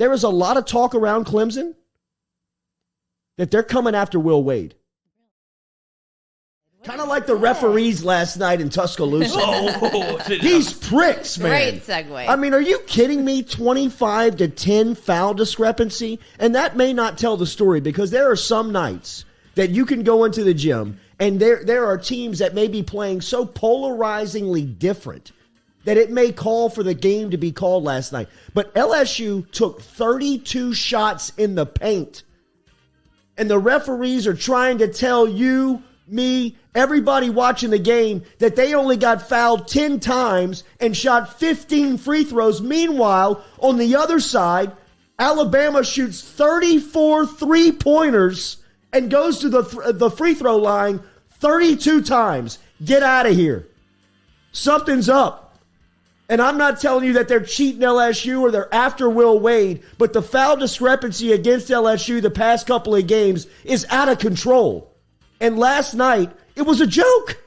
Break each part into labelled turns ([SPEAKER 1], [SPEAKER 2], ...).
[SPEAKER 1] there is a lot of talk around Clemson that they're coming after Will Wade. Kind of like the referees last night in Tuscaloosa. These pricks, man.
[SPEAKER 2] Great segue.
[SPEAKER 1] I mean, are you kidding me? 25-10 foul discrepancy? And that may not tell the story, because there are some nights that you can go into the gym and there are teams that may be playing so polarizingly different that it may call for the game to be called last night. But LSU took 32 shots in the paint. And the referees are trying to tell you, me, everybody watching the game that they only got fouled 10 times and shot 15 free throws. Meanwhile, on the other side, Alabama shoots 34 three-pointers and goes to the free throw line 32 times. Get out of here. Something's up. And I'm not telling you that they're cheating LSU or they're after Will Wade, but the foul discrepancy against LSU the past couple of games is out of control. And last night, it was a joke.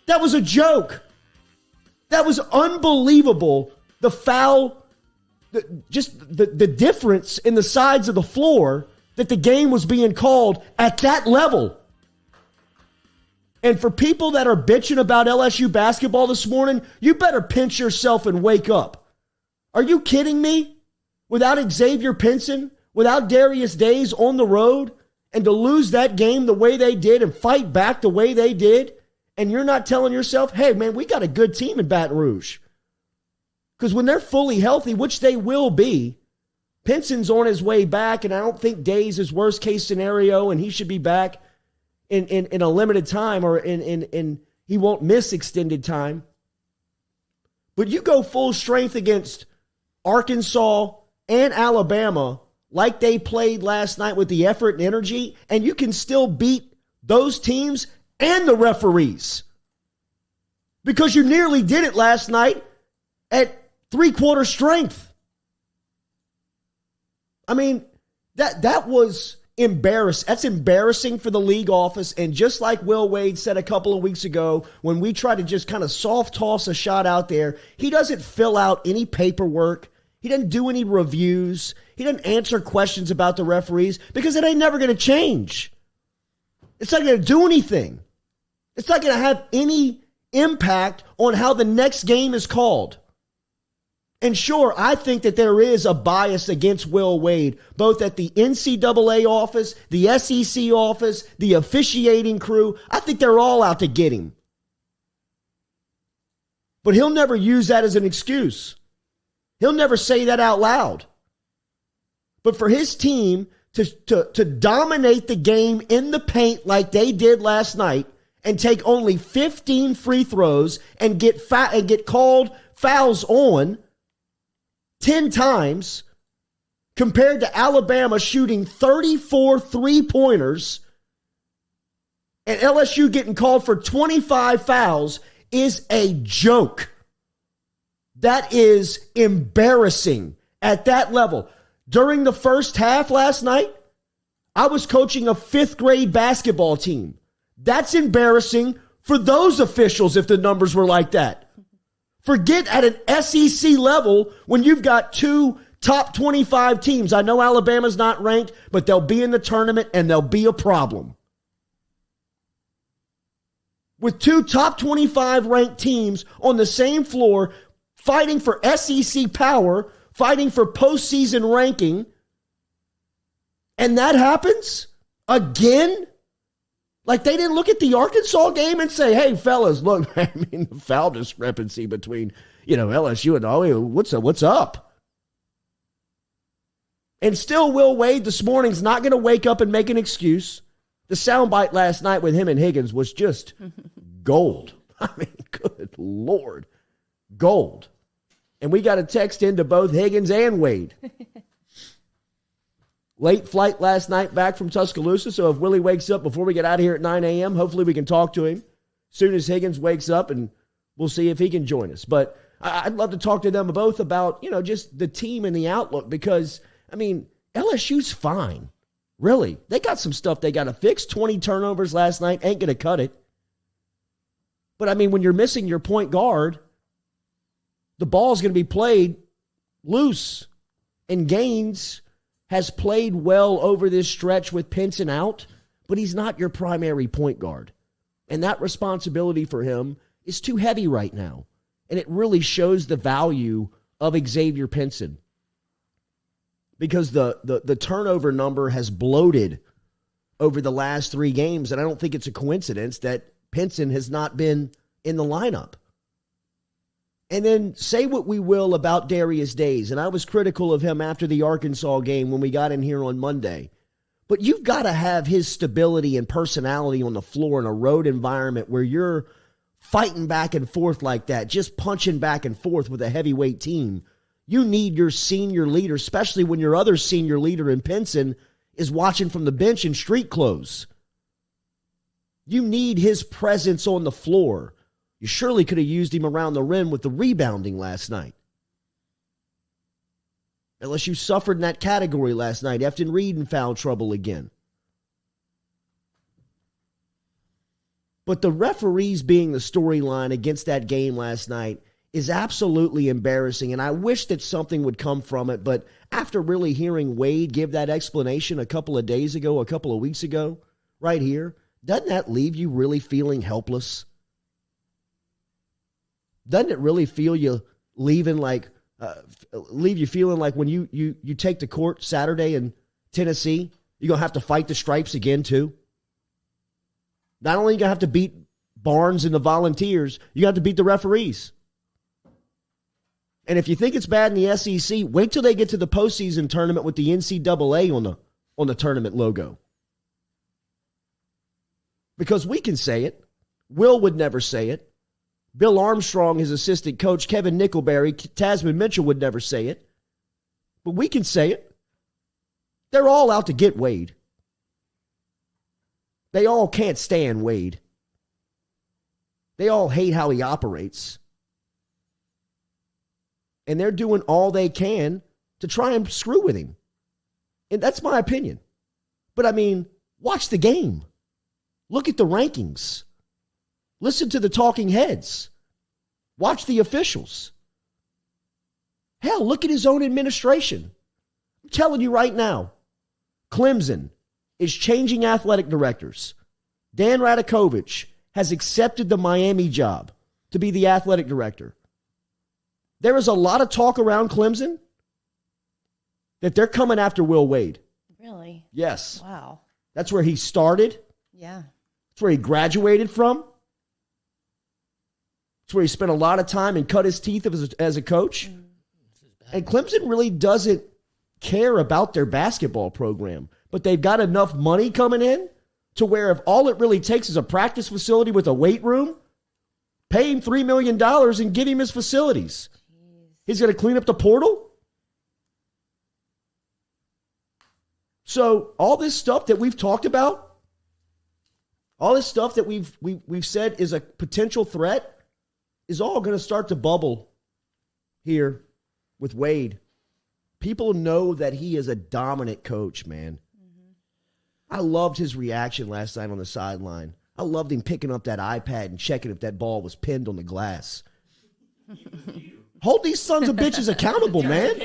[SPEAKER 1] That was a joke. That was unbelievable. The foul, just the difference in the sides of the floor that the game was being called at that level. And for people that are bitching about LSU basketball this morning, you better pinch yourself and wake up. Are you kidding me? Without Xavier Pinson, without Darius Days on the road, and to lose that game the way they did and fight back the way they did, and you're not telling yourself, hey, man, we got a good team in Baton Rouge. Because when they're fully healthy, which they will be, Pinson's on his way back, and I don't think Days is worst case scenario, and he should be back in a limited time, or in he won't miss extended time. But you go full strength against Arkansas and Alabama like they played last night with the effort and energy, and you can still beat those teams and the referees. Because you nearly did it last night at three-quarter strength. I mean, that was embarrassing. That's embarrassing for the league office. And just like Will Wade said a couple of weeks ago, when we try to just kind of soft toss a shot out there, he doesn't fill out any paperwork. He doesn't do any reviews. He doesn't answer questions about the referees because it ain't never going to change. It's not going to do anything. It's not going to have any impact on how the next game is called. And sure, I think that there is a bias against Will Wade, both at the NCAA office, the SEC office, the officiating crew. I think they're all out to get him. But he'll never use that as an excuse. He'll never say that out loud. But for his team to dominate the game in the paint like they did last night and take only 15 free throws and get called fouls on 10 times compared to Alabama shooting 34 three-pointers and LSU getting called for 25 fouls is a joke. That is embarrassing at that level. During the first half last night, I was coaching a 5th grade basketball team. That's embarrassing for those officials if the numbers were like that. Forget at an SEC level when you've got 2 top 25 teams. I know Alabama's not ranked, but they'll be in the tournament and they'll be a problem. With 2 top 25 ranked teams on the same floor, fighting for SEC power, fighting for postseason ranking, and that happens again? Like they didn't look at the Arkansas game and say, hey, fellas, look, I mean, the foul discrepancy between, LSU and what's up? And still Will Wade this morning's not going to wake up and make an excuse. The soundbite last night with him and Higgins was just gold. I mean, good Lord. Gold. And we got a text into both Higgins and Wade. Late flight last night back from Tuscaloosa, so if Willie wakes up before we get out of here at 9 a.m., hopefully we can talk to him as soon as Higgins wakes up, and we'll see if he can join us. But I'd love to talk to them both about, just the team and the outlook because, LSU's fine. Really. They got some stuff they got to fix. 20 turnovers last night ain't going to cut it. But, when you're missing your point guard, the ball's going to be played loose And Gaines has played well over this stretch with Pinson out, but he's not your primary point guard. And that responsibility for him is too heavy right now. And it really shows the value of Xavier Pinson. Because the turnover number has bloated over the last 3 games, and I don't think it's a coincidence that Pinson has not been in the lineup. And then say what we will about Darius Days, and I was critical of him after the Arkansas game when we got in here on Monday. But you've got to have his stability and personality on the floor in a road environment where you're fighting back and forth like that, just punching back and forth with a heavyweight team. You need your senior leader, especially when your other senior leader in Pinson is watching from the bench in street clothes. You need his presence on the floor. You surely could have used him around the rim with the rebounding last night. LSU suffered in that category last night. Efton Reed in foul trouble again. But the referees being the storyline against that game last night is absolutely embarrassing, and I wish that something would come from it. But after really hearing Wade give that explanation a couple of days ago, a couple of weeks ago, right here, doesn't that leave you really feeling helpless? Doesn't it really feel you leave you feeling like when you take the court Saturday in Tennessee, you're going to have to fight the stripes again too? Not only are you going to have to beat Barnes and the Volunteers, you have to beat the referees. And if you think it's bad in the SEC, wait till they get to the postseason tournament with the NCAA on the tournament logo. Because we can say it. Will would never say it. Bill Armstrong, his assistant coach, Kevin Nickelberry, Tasman Mitchell would never say it. But we can say it. They're all out to get Wade. They all can't stand Wade. They all hate how he operates. And they're doing all they can to try and screw with him. And that's my opinion. But I mean, watch the game. Look at the rankings. Listen to the talking heads. Watch the officials. Hell, look at his own administration. I'm telling you right now, Clemson is changing athletic directors. Dan Radakovich has accepted the Miami job to be the athletic director. There is a lot of talk around Clemson that they're coming after Will Wade.
[SPEAKER 2] Really?
[SPEAKER 1] Yes.
[SPEAKER 2] Wow.
[SPEAKER 1] That's where he started.
[SPEAKER 2] Yeah.
[SPEAKER 1] That's where he graduated from. That's where he spent a lot of time and cut his teeth as a coach. And Clemson really doesn't care about their basketball program. But they've got enough money coming in to where if all it really takes is a practice facility with a weight room, pay him $3 million and give him his facilities. He's going to clean up the portal. So all this stuff that we've talked about, all this stuff that we've said is a potential threat, is all going to start to bubble here with Wade. People know that he is a dominant coach, man. Mm-hmm. I loved his reaction last night on the sideline. I loved him picking up that iPad and checking if that ball was pinned on the glass. Hold these sons of bitches accountable, man.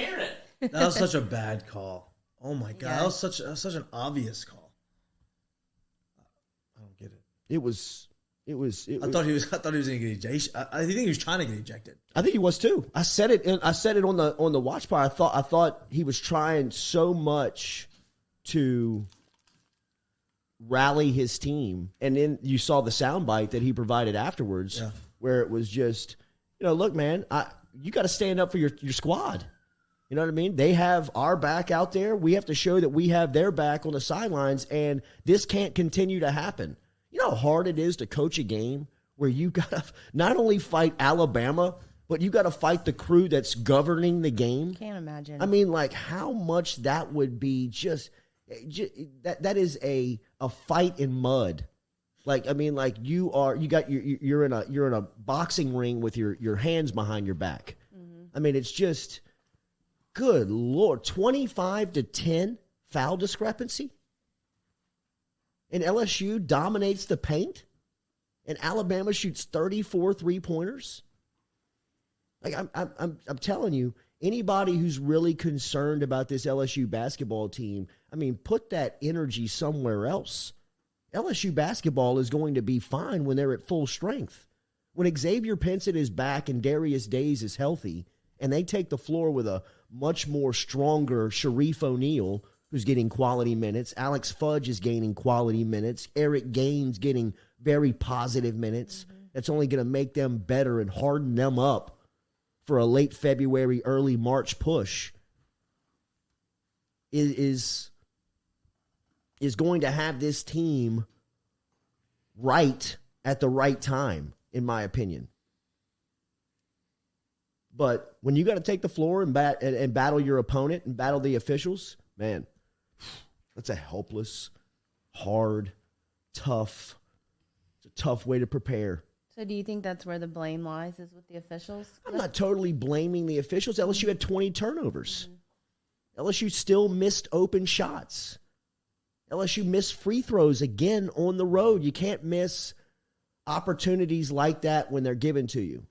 [SPEAKER 3] That was such a bad call. Oh my God,
[SPEAKER 2] Yeah.
[SPEAKER 3] that was such an obvious call. I don't get it.
[SPEAKER 1] It was.
[SPEAKER 3] I thought he was going to get ejected. I think he was trying to get ejected.
[SPEAKER 1] I think he was too. I said it on the watch party. I thought he was trying so much to rally his team, and then you saw the soundbite that he provided afterwards, where it was just, look, man, you got to stand up for your squad. You know what I mean? They have our back out there. We have to show that we have their back on the sidelines, and this can't continue to happen. You know how hard it is to coach a game where you got to not only fight Alabama, but you got to fight the crew that's governing the game?
[SPEAKER 2] Can't imagine.
[SPEAKER 1] I mean, like, how much that would be just that is a fight in mud. Like, I mean, like you're in a boxing ring with your hands behind your back. Mm-hmm. I mean, it's just, good Lord, 25-10 foul discrepancy. And LSU dominates the paint, and Alabama shoots 34 3-pointers. Like I'm telling you, Anybody who's really concerned about this LSU basketball team, I mean, put that energy somewhere else. LSU basketball is going to be fine when they're at full strength. When Xavier Pinson is back and Darius Days is healthy, and they take the floor with a much more stronger Sharif O'Neal, who's getting quality minutes. Alex Fudge is gaining quality minutes. Eric Gaines getting very positive minutes. That's only going to make them better and harden them up for a late February, early March push. Is going to have this team right at the right time, in my opinion. But when you got to take the floor and battle your opponent and battle the officials, man, that's a helpless, hard, tough. It's a tough way to prepare.
[SPEAKER 2] So do you think that's where the blame lies, is with the officials?
[SPEAKER 1] I'm not totally blaming the officials. LSU had 20 turnovers. LSU still missed open shots. LSU missed free throws again on the road. You can't miss opportunities like that when they're given to you.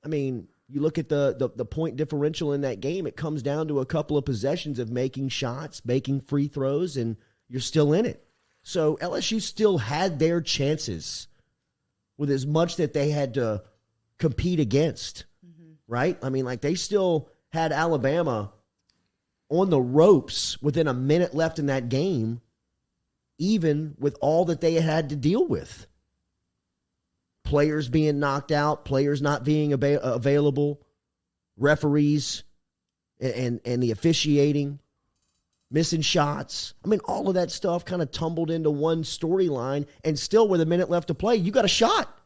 [SPEAKER 1] I mean, you look at the point differential in that game, it comes down to a couple of possessions of making shots, making free throws, and you're still in it. So LSU still had their chances with as much that they had to compete against, right? I mean, like, they still had Alabama on the ropes within a minute left in that game, even with all that they had to deal with. Players being knocked out, players not being available, referees and the officiating, missing shots. I mean, all of that stuff kind of tumbled into one storyline, and still with a minute left to play, you got a shot.